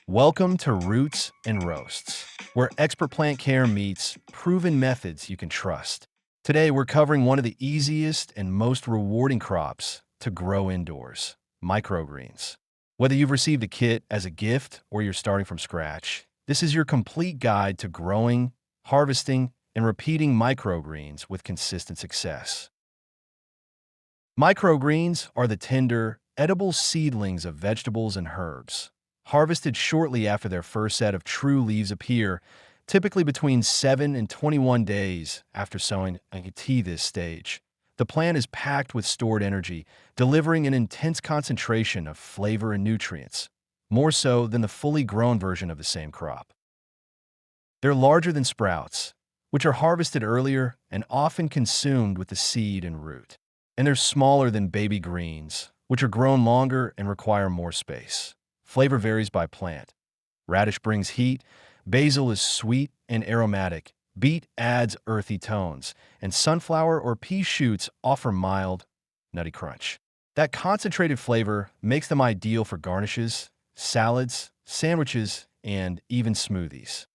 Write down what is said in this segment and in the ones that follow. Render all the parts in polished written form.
Welcome to Roots and Roasts, where expert plant care meets proven methods you can trust. Today, we're covering one of the easiest and most rewarding crops to grow indoors, microgreens. Whether you've received a kit as a gift or you're starting from scratch, this is your complete guide to growing, harvesting, and repeating microgreens with consistent success. Microgreens are the tender, edible seedlings of vegetables and herbs, harvested shortly after their first set of true leaves appear, typically between 7 and 21 days after sowing a tea this stage. The plant is packed with stored energy, delivering an intense concentration of flavor and nutrients, more so than the fully grown version of the same crop. They're larger than sprouts, which are harvested earlier and often consumed with the seed and root. And they're smaller than baby greens, which are grown longer and require more space. Flavor varies by plant. Radish brings heat, basil is sweet and aromatic, beet adds earthy tones, and sunflower or pea shoots offer mild, nutty crunch. That concentrated flavor makes them ideal for garnishes, salads, sandwiches, and even smoothies.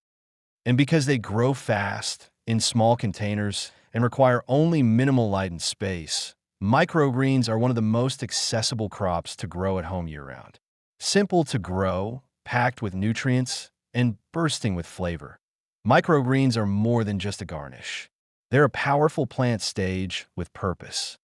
And because they grow fast, in small containers, and require only minimal light and space, microgreens are one of the most accessible crops to grow at home year-round. Simple to grow, packed with nutrients, and bursting with flavor. Microgreens are more than just a garnish. They're a powerful plant stage with purpose.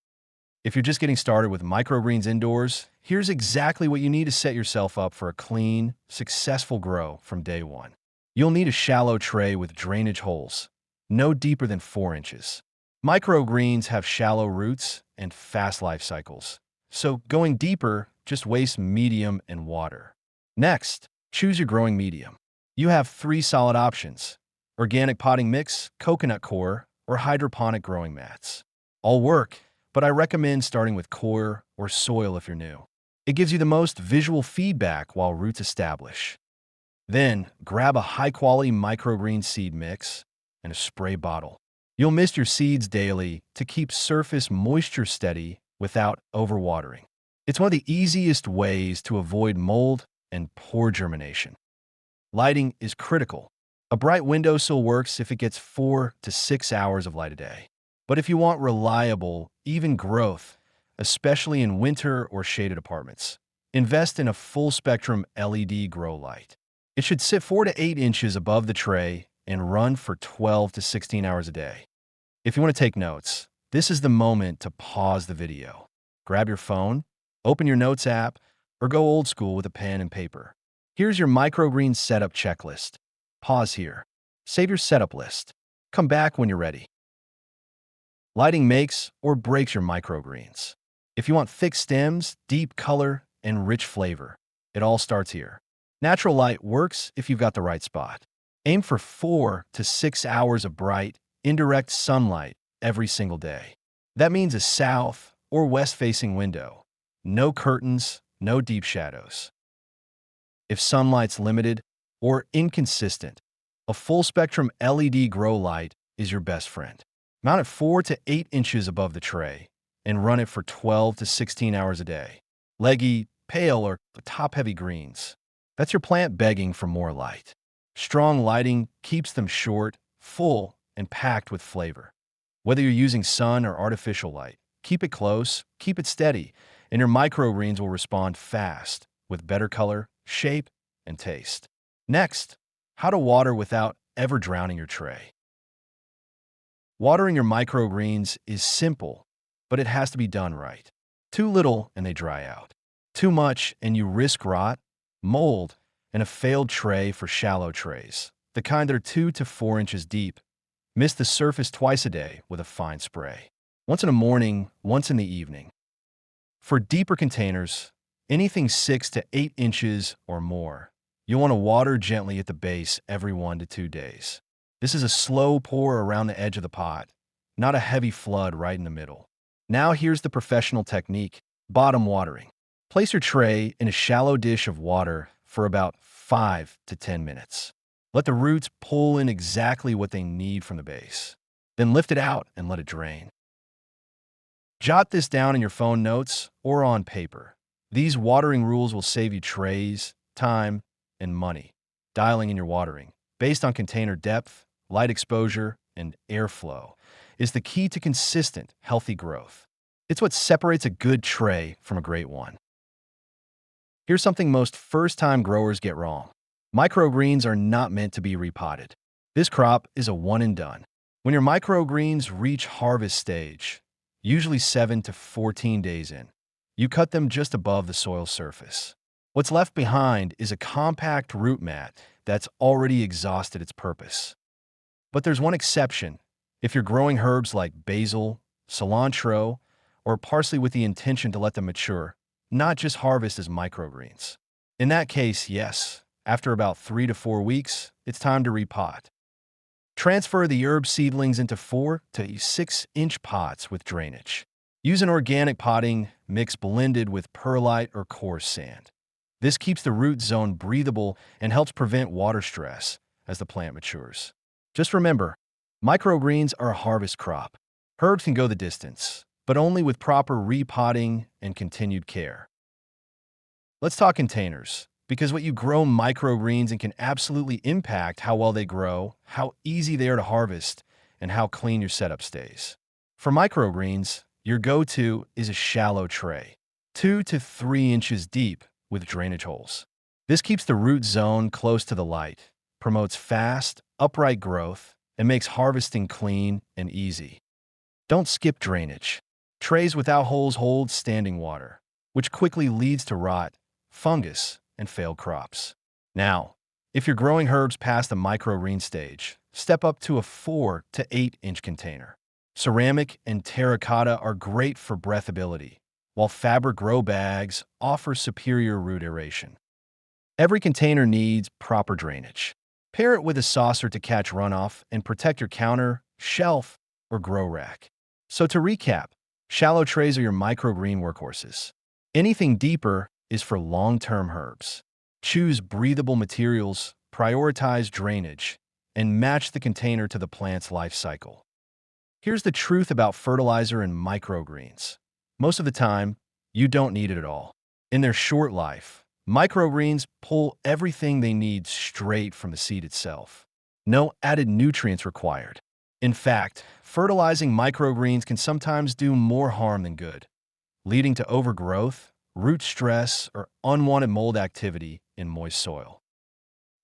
If you're just getting started with microgreens indoors, here's exactly what you need to set yourself up for a clean, successful grow from day one. You'll need a shallow tray with drainage holes, no deeper than 4 inches. Microgreens have shallow roots and fast life cycles, so going deeper just wastes medium and water. Next, choose your growing medium. You have 3 solid options: organic potting mix, coconut coir, or hydroponic growing mats. All work, but I recommend starting with coir or soil if you're new. It gives you the most visual feedback while roots establish. Then, grab a high-quality microgreen seed mix and a spray bottle. You'll mist your seeds daily to keep surface moisture steady without overwatering. It's one of the easiest ways to avoid mold and poor germination. Lighting is critical. A bright windowsill works if it gets 4 to 6 hours of light a day. But if you want reliable, even growth, especially in winter or shaded apartments, invest in a full-spectrum LED grow light. It should sit 4 to 8 inches above the tray and run for 12 to 16 hours a day. If you want to take notes, this is the moment to pause the video. Grab your phone, open your Notes app, or go old school with a pen and paper. Here's your microgreen setup checklist. Pause here. Save your setup list. Come back when you're ready. Lighting makes or breaks your microgreens. If you want thick stems, deep color, and rich flavor, it all starts here. Natural light works if you've got the right spot. Aim for 4 to 6 hours of bright, indirect sunlight every single day. That means a south or west-facing window. No curtains, no deep shadows. If sunlight's limited or inconsistent, a full-spectrum LED grow light is your best friend. Mount it 4 to 8 inches above the tray and run it for 12 to 16 hours a day. Leggy, pale, or top-heavy greens. That's your plant begging for more light. Strong lighting keeps them short, full, and packed with flavor. Whether you're using sun or artificial light, keep it close, keep it steady, and your microgreens will respond fast with better color, shape, and taste. Next, how to water without ever drowning your tray. Watering your microgreens is simple, but it has to be done right. Too little and they dry out. Too much and you risk rot, mold, and a failed tray for shallow trays, the kind that are 2 to 4 inches deep. Mist the surface twice a day with a fine spray. Once in the morning, once in the evening. For deeper containers, anything 6 to 8 inches or more, you'll want to water gently at the base every 1 to 2 days. This is a slow pour around the edge of the pot, not a heavy flood right in the middle. Now here's the professional technique: bottom watering. Place your tray in a shallow dish of water for about 5 to 10 minutes. Let the roots pull in exactly what they need from the base. Then lift it out and let it drain. Jot this down in your phone notes or on paper. These watering rules will save you trays, time, and money. Dialing in your watering, based on container depth, light exposure, and airflow, is the key to consistent, healthy growth. It's what separates a good tray from a great one. Here's something most first-time growers get wrong. Microgreens are not meant to be repotted. This crop is a one and done. When your microgreens reach harvest stage, usually 7 to 14 days in, you cut them just above the soil surface. What's left behind is a compact root mat that's already exhausted its purpose. But there's one exception. If you're growing herbs like basil, cilantro, or parsley with the intention to let them mature, not just harvest as microgreens. In that case, yes, after about 3 to 4 weeks, it's time to repot. Transfer the herb seedlings into 4 to 6-inch pots with drainage. Use an organic potting mix blended with perlite or coarse sand. This keeps the root zone breathable and helps prevent water stress as the plant matures. Just remember, microgreens are a harvest crop. Herbs can go the distance, but only with proper repotting and continued care. Let's talk containers, because what you grow microgreens in can absolutely impact how well they grow, how easy they are to harvest, and how clean your setup stays. For microgreens, your go-to is a shallow tray, 2 to 3 inches deep with drainage holes. This keeps the root zone close to the light, promotes fast, upright growth, and makes harvesting clean and easy. Don't skip drainage. Trays without holes hold standing water, which quickly leads to rot, fungus, and failed crops. Now, if you're growing herbs past the microgreen stage, step up to a 4 to 8-inch container. Ceramic and terracotta are great for breathability, while fabric grow bags offer superior root aeration. Every container needs proper drainage. Pair it with a saucer to catch runoff and protect your counter, shelf, or grow rack. So to recap, shallow trays are your microgreen workhorses. Anything deeper is for long-term herbs. Choose breathable materials, prioritize drainage, and match the container to the plant's life cycle. Here's the truth about fertilizer and microgreens. Most of the time, you don't need it at all. In their short life, microgreens pull everything they need straight from the seed itself. No added nutrients required. In fact, fertilizing microgreens can sometimes do more harm than good, leading to overgrowth, root stress, or unwanted mold activity in moist soil.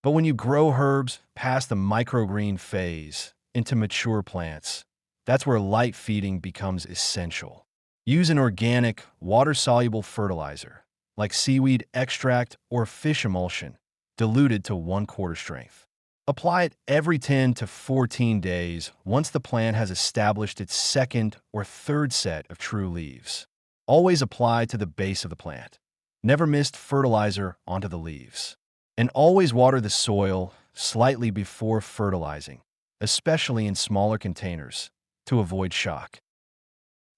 But when you grow herbs past the microgreen phase into mature plants, that's where light feeding becomes essential. Use an organic, water-soluble fertilizer, like seaweed extract or fish emulsion, diluted to 1/4 strength. Apply it every 10 to 14 days once the plant has established its second or third set of true leaves. Always apply to the base of the plant. Never mist fertilizer onto the leaves. And always water the soil slightly before fertilizing, especially in smaller containers, to avoid shock.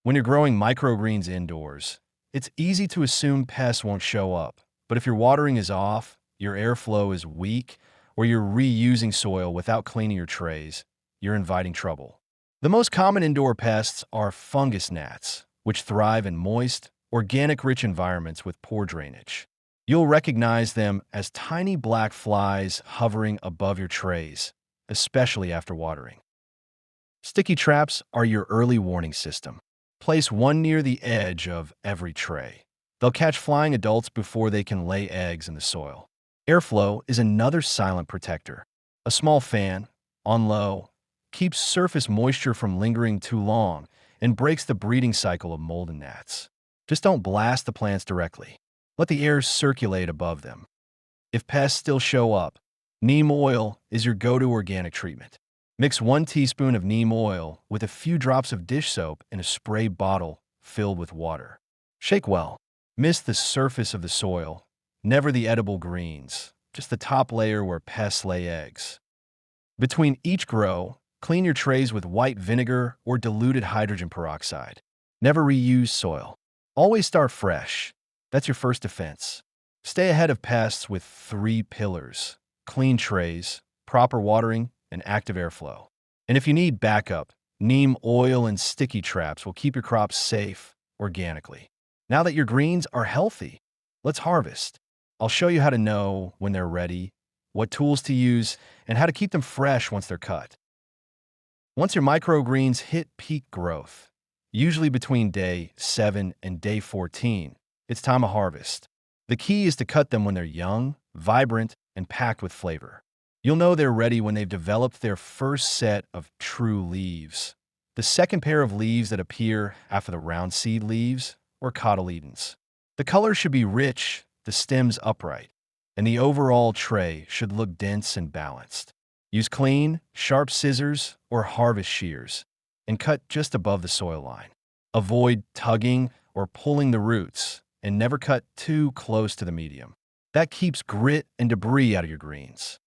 When you're growing microgreens indoors, it's easy to assume pests won't show up, but if your watering is off, your airflow is weak, or you're reusing soil without cleaning your trays, you're inviting trouble. The most common indoor pests are fungus gnats, which thrive in moist, organic-rich environments with poor drainage. You'll recognize them as tiny black flies hovering above your trays, especially after watering. Sticky traps are your early warning system. Place one near the edge of every tray. They'll catch flying adults before they can lay eggs in the soil. Airflow is another silent protector. A small fan, on low, keeps surface moisture from lingering too long and breaks the breeding cycle of mold and gnats. Just don't blast the plants directly. Let the air circulate above them. If pests still show up, neem oil is your go-to organic treatment. Mix 1 teaspoon of neem oil with a few drops of dish soap in a spray bottle filled with water. Shake well. Mist the surface of the soil, never the edible greens, just the top layer where pests lay eggs. Between each grow, clean your trays with white vinegar or diluted hydrogen peroxide. Never reuse soil. Always start fresh. That's your first defense. Stay ahead of pests with 3 pillars: clean trays, proper watering, and active airflow. And if you need backup, neem oil and sticky traps will keep your crops safe organically. Now that your greens are healthy, let's harvest. I'll show you how to know when they're ready, what tools to use, and how to keep them fresh once they're cut. Once your microgreens hit peak growth, usually between day 7 and day 14, it's time to harvest. The key is to cut them when they're young, vibrant, and packed with flavor. You'll know they're ready when they've developed their first set of true leaves. The second pair of leaves that appear after the round seed leaves, or cotyledons. The color should be rich, the stems upright, and the overall tray should look dense and balanced. Use clean, sharp scissors or harvest shears and cut just above the soil line. Avoid tugging or pulling the roots and never cut too close to the medium. That keeps grit and debris out of your greens.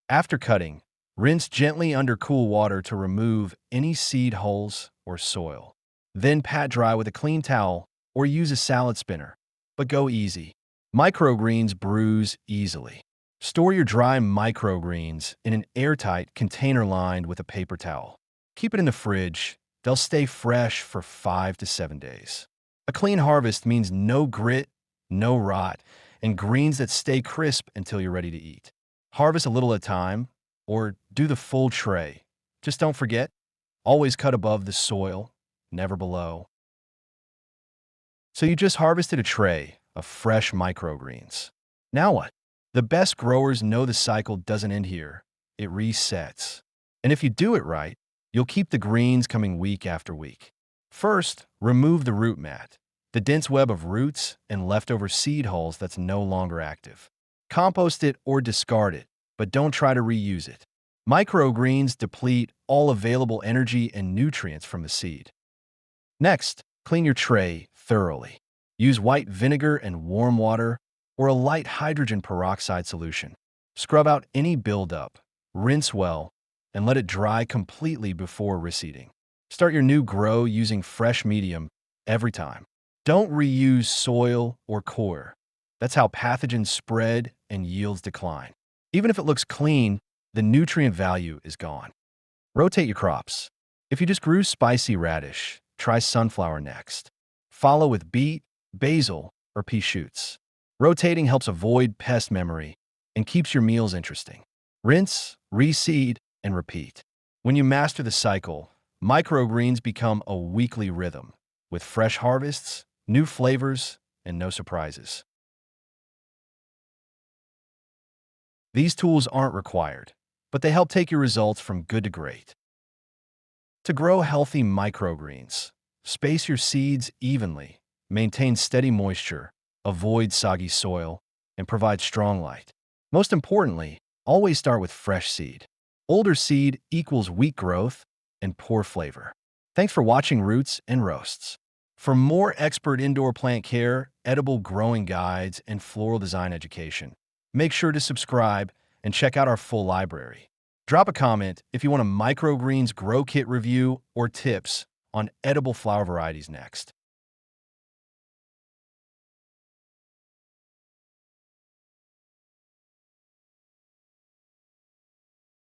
After cutting, rinse gently under cool water to remove any seed holes or soil. Then pat dry with a clean towel or use a salad spinner. But go easy. Microgreens bruise easily. Store your dry microgreens in an airtight container lined with a paper towel. Keep it in the fridge. They'll stay fresh for 5 to 7 days. A clean harvest means no grit, no rot, and greens that stay crisp until you're ready to eat. Harvest a little at a time, or do the full tray. Just don't forget, always cut above the soil, never below. So you just harvested a tray of fresh microgreens. Now what? The best growers know the cycle doesn't end here. It resets. And if you do it right, you'll keep the greens coming week after week. First, remove the root mat, the dense web of roots and leftover seed hulls that's no longer active. Compost it or discard it, but don't try to reuse it. Microgreens deplete all available energy and nutrients from the seed. Next, clean your tray thoroughly. Use white vinegar and warm water or a light hydrogen peroxide solution. Scrub out any buildup, rinse well, and let it dry completely before reseeding. Start your new grow using fresh medium every time. Don't reuse soil or coir. That's how pathogens spread and yields decline. Even if it looks clean, the nutrient value is gone. Rotate your crops. If you just grew spicy radish, try sunflower next. Follow with beet, basil, or pea shoots. Rotating helps avoid pest memory and keeps your meals interesting. Rinse, reseed, and repeat. When you master the cycle, microgreens become a weekly rhythm with fresh harvests, new flavors, and no surprises. These tools aren't required, but they help take your results from good to great. To grow healthy microgreens, space your seeds evenly, maintain steady moisture, avoid soggy soil, and provide strong light. Most importantly, always start with fresh seed. Older seed equals weak growth and poor flavor. Thanks for watching Roots and Roasts. For more expert indoor plant care, edible growing guides, and floral design education, make sure to subscribe and check out our full library. Drop a comment if you want a microgreens grow kit review or tips on edible flower varieties next.